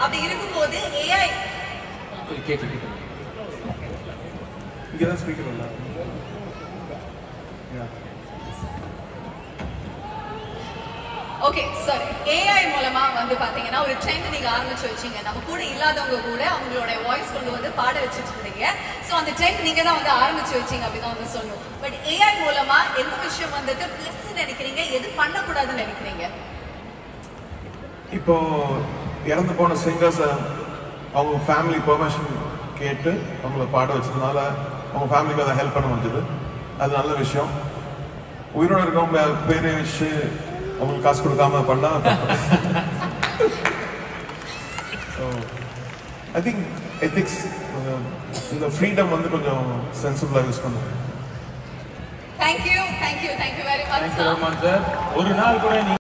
அப்படி இருக்கும்போது AI இங்கே தான் ஸ்பீக்கர் இல்லை. ஓகே சார், AI மூலமா வந்து பாத்தீங்கன்னா ஒரு ட்ரெண்ட் நீங்க ஆரம்பிச்சு வச்சீங்க. நம்ம கூட இல்லாதவங்க கூட அவங்களோட வாய்ஸ் கொண்டு வந்து பாட வச்சுட்டு இருந்தீங்க. ஸோ அந்த ட்ரெண்ட் நீங்க தான் வந்து ஆரம்பிச்சு வச்சீங்க அப்படிதான் வந்து சொல்லணும். பட் AI மூலமா எந்த விஷயம் வந்துட்டு பிளஸ் நினைக்கிறீங்க, எது பண்ணக்கூடாதுன்னு நினைக்கிறீங்க? இப்போ இறந்து போன சிங்கர்ஸ் அவங்க ஃபேமிலி பெர்மிஷன் கேட்டு அவங்கள பாட வச்சதுனால அவங்க ஃபேமிலிக்கு அதை ஹெல்ப் பண்ண முடிஞ்சது. அது நல்ல விஷயம். உயிரோடு இருக்கவங்க பேரை வச்சு அவங்களுக்கு காசு கொடுக்காம பண்ணா ஸோ ஐ திங்க் எத்திக்ஸ் இந்த ஃப்ரீடம் வந்து கொஞ்சம் சென்சிபிளாக யூஸ் பண்ணுவோம். Thank you very much sir. ஒரு நாள் கூட